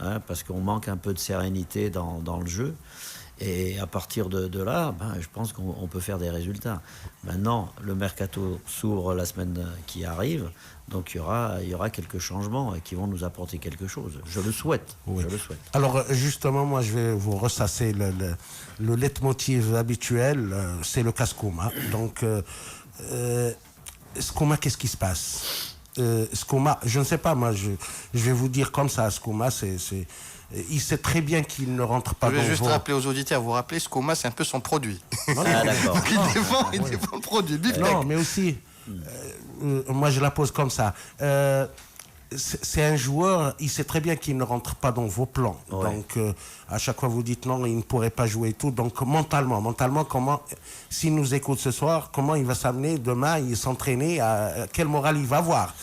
hein, parce qu'on manque un peu de sérénité dans le jeu. Et à partir de là, je pense qu'on peut faire des résultats. Maintenant, le mercato s'ouvre la semaine qui arrive, donc il y aura quelques changements qui vont nous apporter quelque chose. Je le souhaite. Oui. Je le souhaite. Alors justement, moi je vais vous ressasser le leitmotiv habituel, c'est le cas Skouma. Donc Skouma, qu'est-ce qui se passe? Skouma, je ne sais pas, moi je vais vous dire comme ça, Skouma, il sait très bien qu'il ne rentre pas dans Je vais juste rappeler aux auditeurs, vous rappelez, Skouma, c'est un peu son produit. Ah, d'accord. Donc il défend le produit. Non, mais aussi, moi je la pose comme ça. C'est un joueur, il sait très bien qu'il ne rentre pas dans vos plans. Ouais. Donc, à chaque fois, vous dites non, il ne pourrait pas jouer et tout. Donc, mentalement, comment, s'il nous écoute ce soir, comment il va s'amener demain, il s'entraîner, quel moral il va avoir.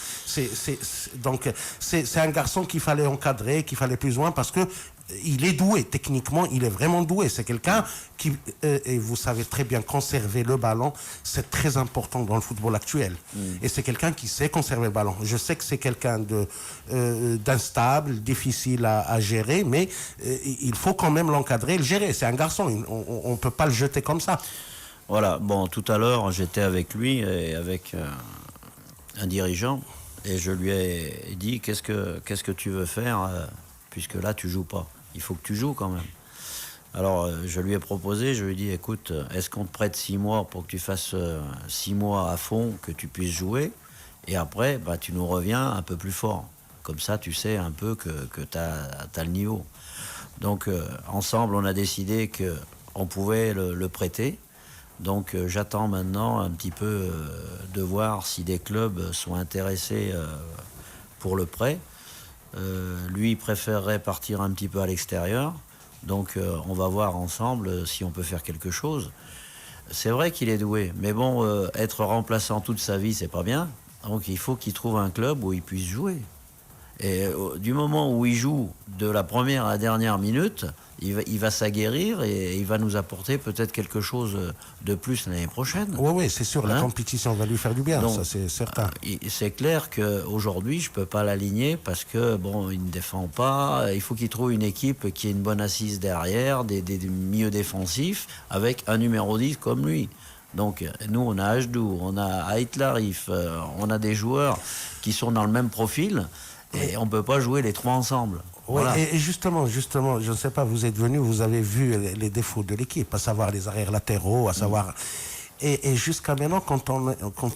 Donc, c'est un garçon qu'il fallait encadrer, qu'il fallait plus loin, parce que il est doué, techniquement, il est vraiment doué. C'est quelqu'un qui, et vous savez très bien, conserver le ballon, c'est très important dans le football actuel. Et c'est quelqu'un qui sait conserver le ballon. Je sais que c'est quelqu'un d'instable, difficile à gérer, mais il faut quand même l'encadrer et le gérer. C'est un garçon, on ne peut pas le jeter comme ça. Voilà, bon, tout à l'heure, j'étais avec lui et avec un dirigeant, et je lui ai dit, qu'est-ce que tu veux faire, puisque là, tu joues pas. Il faut que tu joues quand même. Alors, je lui ai proposé, je lui ai dit, écoute, est-ce qu'on te prête 6 mois pour que tu fasses 6 mois à fond, que tu puisses jouer, et après, tu nous reviens un peu plus fort. Comme ça, tu sais un peu que tu as le niveau. Donc, ensemble, on a décidé qu'on pouvait le prêter. Donc, j'attends maintenant un petit peu de voir si des clubs sont intéressés pour le prêt. Lui, il préférerait partir un petit peu à l'extérieur. Donc, on va voir ensemble si on peut faire quelque chose. C'est vrai qu'il est doué, mais bon, être remplaçant toute sa vie, c'est pas bien. Donc, il faut qu'il trouve un club où il puisse jouer. Et du moment où il joue de la première à la dernière minute, il va s'aguerrir et il va nous apporter peut-être quelque chose de plus l'année prochaine. Oui, c'est sûr, la compétition va lui faire du bien, donc, ça c'est certain. C'est clair qu'aujourd'hui, je ne peux pas l'aligner parce que, bon, il ne défend pas. Il faut qu'il trouve une équipe qui ait une bonne assise derrière, des milieux défensifs, avec un numéro 10 comme lui. Donc, nous, on a Ajdou, on a Ait Larif, on a des joueurs qui sont dans le même profil. Et on ne peut pas jouer les trois ensemble. Oui, voilà. Et justement, je ne sais pas, vous êtes venu, vous avez vu les défauts de l'équipe, à savoir les arrières latéraux, à savoir... Et jusqu'à maintenant, quand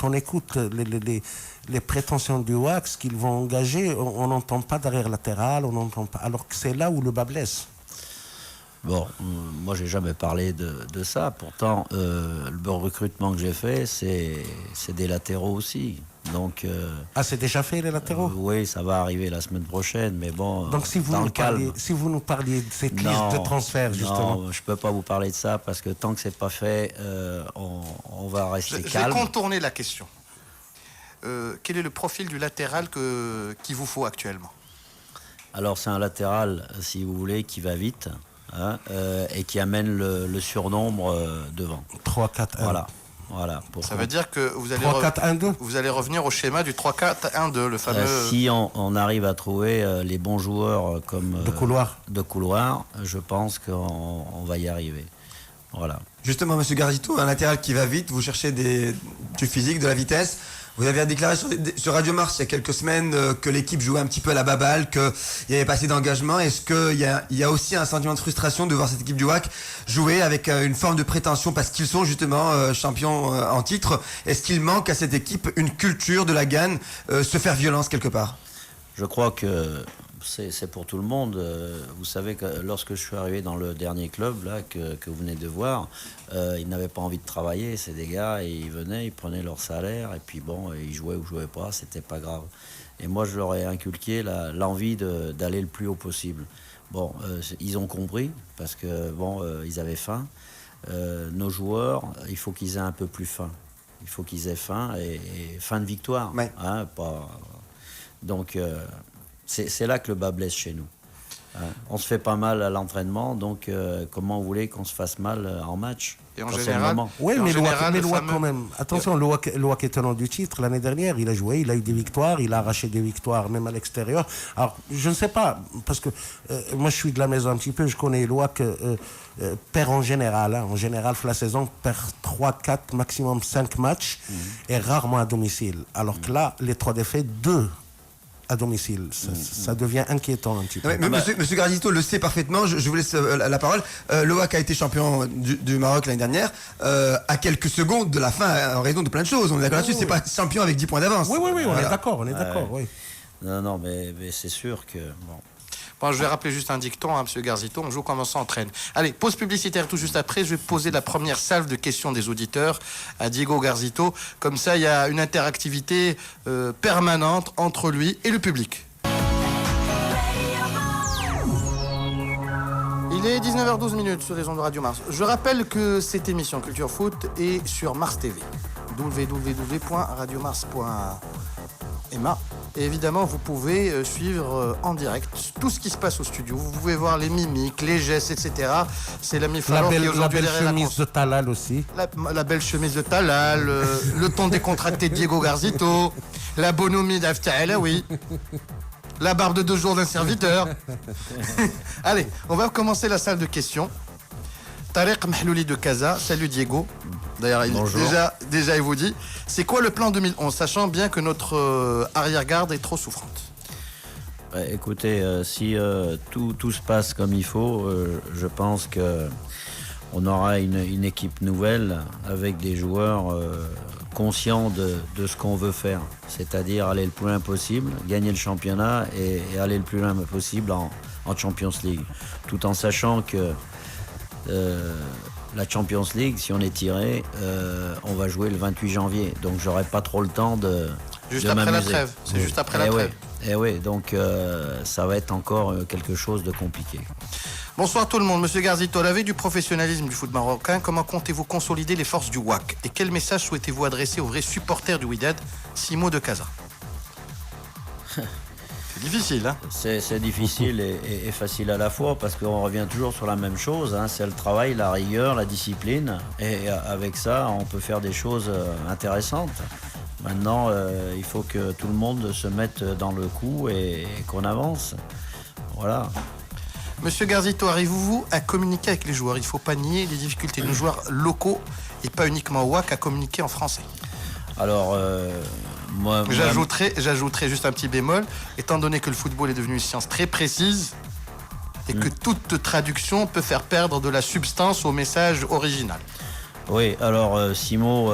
on écoute les prétentions du WACS qu'ils vont engager, on n'entend pas d'arrière latéral, on n'entend pas... Alors que c'est là où le bas blesse. Bon, moi j'ai jamais parlé de ça. Pourtant, le recrutement que j'ai fait, c'est des latéraux aussi. Donc, c'est déjà fait les latéraux? Oui, ça va arriver la semaine prochaine, mais bon. Donc si vous nous parliez de cette liste de transferts, justement. Non, je peux pas vous parler de ça parce que tant que c'est pas fait, on va rester calme. Je vais contourner la question. Quel est le profil du latéral qu'il vous faut actuellement? Alors c'est un latéral, si vous voulez, qui va vite. Hein, et qui amène le surnombre devant. 3-4-1. Voilà. Ça veut dire que vous allez revenir au schéma du 3-4-1-2, le fameux... Si on arrive à trouver les bons joueurs comme de couloir, je pense qu'on va y arriver. Voilà. Justement, Monsieur Gardito, un latéral qui va vite, vous cherchez du physique, de la vitesse. Vous avez déclaré sur Radio Mars il y a quelques semaines que l'équipe jouait un petit peu à la baballe, qu'il n'y avait pas assez d'engagement. Est-ce qu'il y a aussi un sentiment de frustration de voir cette équipe du WAC jouer avec une forme de prétention parce qu'ils sont justement champions en titre? Est-ce qu'il manque à cette équipe une culture de la gagne, se faire violence quelque part? Je crois que c'est pour tout le monde. Vous savez que lorsque je suis arrivé dans le dernier club là, que vous venez de voir, ils n'avaient pas envie de travailler, ces des gars, et ils venaient, ils prenaient leur salaire, et puis bon, ils jouaient ou jouaient pas, c'était pas grave. Et moi, je leur ai inculqué l'envie d'aller le plus haut possible. Bon, ils ont compris, parce que bon, ils avaient faim. Nos joueurs, il faut qu'ils aient un peu plus faim. Il faut qu'ils aient faim, et faim de victoire. Ouais. Hein, donc... c'est là que le bas blesse chez nous. On se fait pas mal à l'entraînement, donc comment vous voulez qu'on se fasse mal en match? Et en Quand c'est le général, moment. Oui, Et en mais général, le Louak fameux- quand même. Attention, Louak est tenant du titre. L'année dernière, il a joué, il a eu des victoires, il a arraché des victoires même à l'extérieur. Alors, je ne sais pas, parce que moi je suis de la maison un petit peu, je connais Louak perd en général. En général, la saison perd 3, 4, maximum 5 matchs et rarement à domicile. Alors que là, les 3 défaites, 2 à domicile. Ça devient inquiétant un petit peu. Ouais, mais monsieur Garzito le sait parfaitement, je vous laisse la parole. Louak a été champion du Maroc l'année dernière, à quelques secondes de la fin, en raison de plein de choses. On est d'accord là-dessus, c'est pas champion avec 10 points d'avance. Oui, on Voilà. est d'accord, oui. Non, mais c'est sûr que... Bon, je vais rappeler juste un dicton, hein, monsieur Garzito, on joue comme on s'entraîne. Allez, pause publicitaire tout juste après, je vais poser la première salve de questions des auditeurs à Diego Garzito. Comme ça, il y a une interactivité permanente entre lui et le public. Il est 19h12 sur les ondes de Radio Mars. Je rappelle que cette émission Culture Foot est sur Mars TV. www.radiomars.ma. Et évidemment, vous pouvez suivre en direct tout ce qui se passe au studio. Vous pouvez voir les mimiques, les gestes, etc. C'est l'ami La Falor qui est belle aujourd'hui derrière la chemise console. de Talal aussi. La belle chemise de Talal, le ton décontracté de Diego Garzito, la bonhomie d'Afta Alaoui, la barbe de 2 jours d'un serviteur. Allez, on va commencer la salle de questions. Tariq Mahlouli de Casa, salut Diego. D'ailleurs, déjà, il vous dit, c'est quoi le plan 2011, sachant bien que notre arrière-garde est trop souffrante? Écoutez, si tout se passe comme il faut, je pense que on aura une équipe nouvelle avec des joueurs conscients de ce qu'on veut faire. C'est-à-dire aller le plus loin possible, gagner le championnat et aller le plus loin possible en Champions League. Tout en sachant que la Champions League, si on est tiré, on va jouer le 28 janvier. Donc j'aurai pas trop le temps de Juste de après la m'amuser. trêve. C'est juste après la trêve. Eh oui, donc ça va être encore quelque chose de compliqué. Bonsoir tout le monde. Monsieur Garzito, à la veille du professionnalisme du foot marocain, comment comptez-vous consolider les forces du WAC? Et quel message souhaitez-vous adresser aux vrais supporters du Wydad? 6 mots de Casa. C'est difficile, hein? C'est difficile et facile à la fois parce qu'on revient toujours sur la même chose, hein, c'est le travail, la rigueur, la discipline. Et avec ça, on peut faire des choses intéressantes. Maintenant, il faut que tout le monde se mette dans le coup et qu'on avance. Voilà. Monsieur Garzito, arrivez-vous à communiquer avec les joueurs? Il ne faut pas nier les difficultés de nos joueurs locaux et pas uniquement WAC à communiquer en français. Alors, moi... J'ajouterais juste un petit bémol, étant donné que le football est devenu une science très précise et que toute traduction peut faire perdre de la substance au message original. Oui, alors Simo,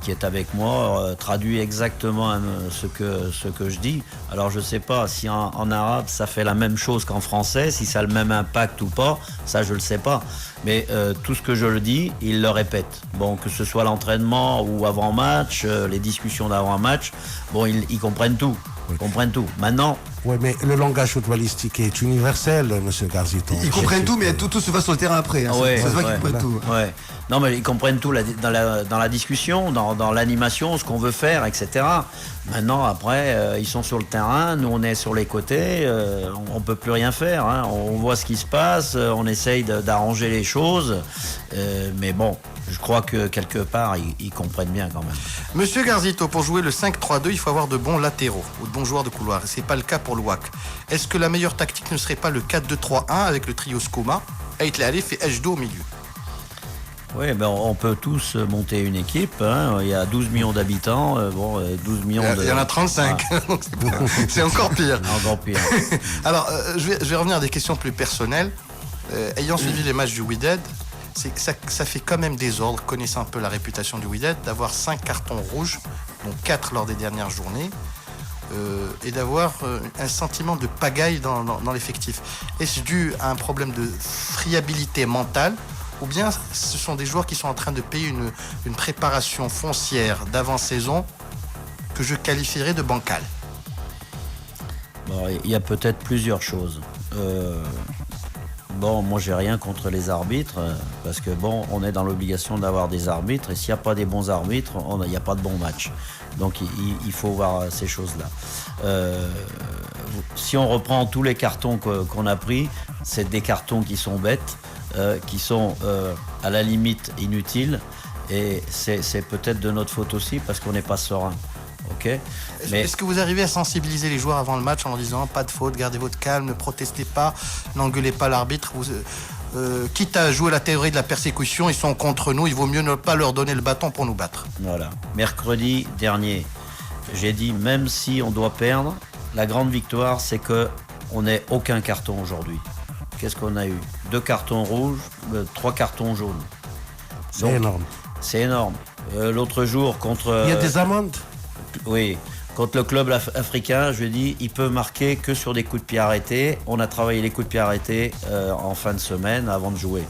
qui est avec moi, traduit exactement ce que je dis. Alors je sais pas si en arabe ça fait la même chose qu'en français, si ça a le même impact ou pas, ça je le sais pas. Mais tout ce que je le dis, il le répète. Bon, que ce soit l'entraînement ou avant-match, les discussions d'avant-match, bon, ils comprennent tout. Ils comprennent tout. Maintenant... Oui, mais le langage footballistique est universel, monsieur Garzito. Ils comprennent tout, mais tout se passe sur le terrain après. Hein. Ouais, ça se voit ouais, qu'ils comprennent tout. Ouais. Non, mais ils comprennent tout dans la discussion, dans l'animation, ce qu'on veut faire, etc. Maintenant, après, ils sont sur le terrain, nous on est sur les côtés, on peut plus rien faire. Hein. On voit ce qui se passe, on essaye d'arranger les choses, mais bon, je crois que quelque part, ils comprennent bien quand même. Monsieur Garzito, pour jouer le 5-3-2, il faut avoir de bons latéraux ou de bons joueurs de couloir. Ce n'est pas le cas pour le WAC. Est-ce que la meilleure tactique ne serait pas le 4-2-3-1 avec le trio Skoma, Ait Alif et Ejdo au milieu? Oui, ben on peut tous monter une équipe. Hein. Il y a 12 millions d'habitants. 12 millions Il y en a 35, donc c'est encore pire. Encore pire. Alors, je vais revenir à des questions plus personnelles. Ayant suivi les matchs du Wydad, ça fait quand même désordre, connaissant un peu la réputation du Wydad, d'avoir 5 cartons rouges, dont 4 lors des dernières journées, et d'avoir un sentiment de pagaille dans l'effectif. Est-ce dû à un problème de friabilité mentale, ou bien ce sont des joueurs qui sont en train de payer une préparation foncière d'avant-saison que je qualifierais de bancale? Bon, il y a peut-être plusieurs choses. Bon, moi j'ai rien contre les arbitres, parce que bon, on est dans l'obligation d'avoir des arbitres, et s'il n'y a pas des bons arbitres, il n'y a pas de bons matchs. Donc il faut voir ces choses-là. si on reprend tous les cartons qu'on a pris, c'est des cartons qui sont bêtes, qui sont à la limite inutiles. Et c'est peut-être de notre faute aussi parce qu'on n'est pas serein. Okay, est-ce que vous arrivez à sensibiliser les joueurs avant le match en leur disant pas de faute, gardez votre calme, ne protestez pas, n'engueulez pas l'arbitre, quitte à jouer la théorie de la persécution, ils sont contre nous, il vaut mieux ne pas leur donner le bâton pour nous battre. Voilà. Mercredi dernier, j'ai dit même si on doit perdre, la grande victoire c'est qu'on n'ait aucun carton aujourd'hui. Qu'est-ce qu'on a eu? 2 cartons rouges, 3 cartons jaunes. C'est énorme. C'est énorme. L'autre jour contre... Il y a des amendes? Oui. Contre le club africain, je lui ai dit, il peut marquer que sur des coups de pied arrêtés. On a travaillé les coups de pied arrêtés en fin de semaine avant de jouer.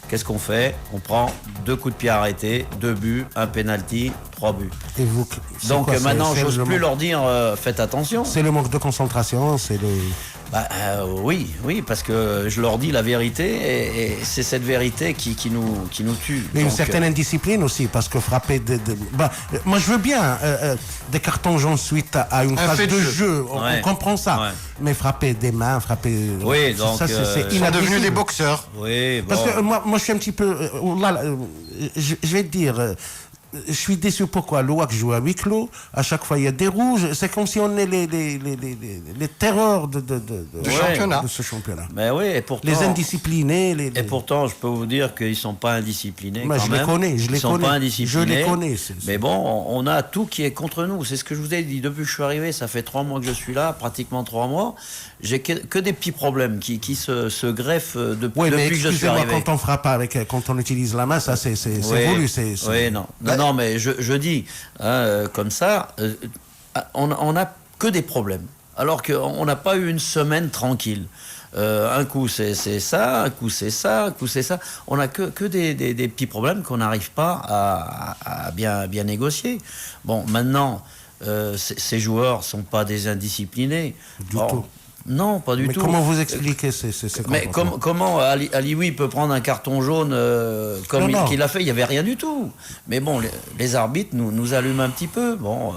Qu'est-ce qu'on fait? On prend 2 coups de pied arrêtés, 2 buts, 1 penalty, 3 buts. Et vous, donc maintenant, j'ose plus leur dire faites attention. C'est le manque de concentration, c'est le... Oui, parce que je leur dis la vérité et c'est cette vérité qui nous tue. Mais une certaine indiscipline aussi, parce que frapper moi je veux bien des cartons jaunes suite à une phase de jeu, on comprend ça. Ouais. Mais frapper des mains, Oui, donc ça c'est ils sont devenus des boxeurs. Oui, bon. Parce que moi je suis un petit peu... je vais te dire... Je suis déçu pourquoi le WAC joue à huis clos, à chaque fois il y a des rouges, c'est comme si on est les terreurs de ce championnat. Mais oui, et pourtant, les indisciplinés. Et pourtant, je peux vous dire qu'ils ne sont pas indisciplinés. Mais je les connais, je les sont connais. Pas indisciplinés. Je les connais. Mais bon, on a tout qui est contre nous. C'est ce que je vous ai dit depuis que je suis arrivé. Ça fait 3 mois que je suis là, pratiquement 3 mois. J'ai que des petits problèmes qui se greffent depuis que je suis arrivé. Quand on frappe quand on utilise la main, ça c'est voulu. Oui, non, mais je dis, comme ça, on n'a que des problèmes. Alors qu'on n'a pas eu une semaine tranquille. Un coup c'est ça, un coup c'est ça, un coup c'est ça. On n'a que des petits problèmes qu'on n'arrive pas à bien négocier. Bon, maintenant, ces joueurs ne sont pas des indisciplinés. Du tout. Non, pas du tout. Mais comment vous expliquez ces Mais comment Alioui peut prendre un carton jaune comme qu'il a fait? Il n'y avait rien du tout. Mais bon, les arbitres nous allument un petit peu. Bon.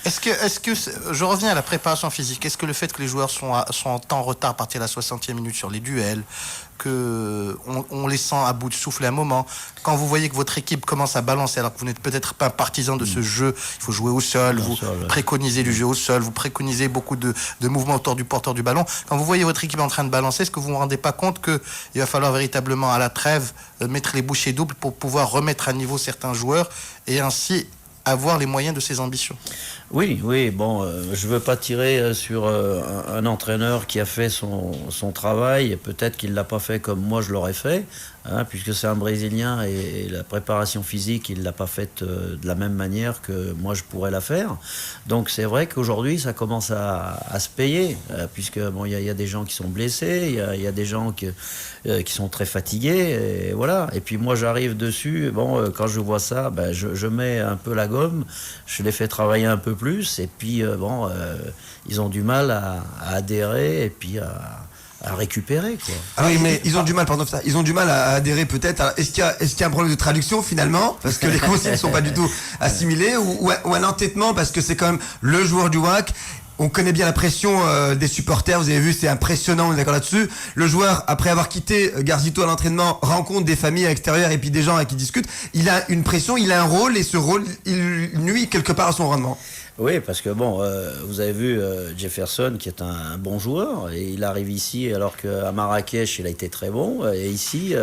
Est-ce que je reviens à la préparation physique. Est-ce que le fait que les joueurs sont en temps retard à partir de la 60e minute sur les duels, on les sent à bout de souffle à un moment, quand vous voyez que votre équipe commence à balancer alors que vous n'êtes peut-être pas un partisan de ce jeu, il faut jouer au sol, vous préconisez du jeu au sol, vous préconisez beaucoup de mouvements autour du porteur du ballon, quand vous voyez votre équipe en train de balancer, est-ce que vous ne vous rendez pas compte qu'il va falloir véritablement à la trêve mettre les bouchées doubles pour pouvoir remettre à niveau certains joueurs et ainsi avoir les moyens de ses ambitions? Oui, bon, je veux pas tirer sur un entraîneur qui a fait son travail, et peut-être qu'il l'a pas fait comme moi je l'aurais fait, puisque c'est un Brésilien et la préparation physique, il l'a pas faite de la même manière que moi je pourrais la faire. Donc c'est vrai qu'aujourd'hui ça commence à se payer, puisque bon, il y a des gens qui sont blessés, il y a des gens qui sont très fatigués, et voilà. Et puis moi j'arrive dessus, bon, quand je vois ça, je mets un peu la gomme, je les fais travailler un peu plus, et puis ils ont du mal à adhérer et puis à récupérer, quoi. Alors, mais ils ont du mal, pardon, ça. Ils ont du mal à adhérer peut-être. Alors, est-ce qu'il y a un problème de traduction finalement, parce que les consignes ne sont pas du tout assimilées, ou un entêtement parce que c'est quand même le joueur du WAC. On connaît bien la pression des supporters, vous avez vu, c'est impressionnant, on est d'accord là-dessus. Le joueur, après avoir quitté Garzito à l'entraînement, rencontre des familles à l'extérieur et puis des gens avec qui discutent. Il a une pression, il a un rôle, et ce rôle, il nuit quelque part à son rendement. Oui, parce que bon, vous avez vu Jefferson, qui est un bon joueur, et il arrive ici alors qu'à Marrakech, il a été très bon, et ici...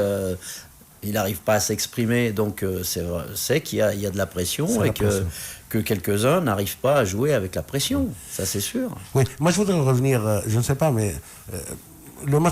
il n'arrive pas à s'exprimer, donc c'est qu'il y a de la pression, et que quelques-uns n'arrivent pas à jouer avec la pression, ça c'est sûr. Oui, moi je voudrais revenir, je ne sais pas, mais le match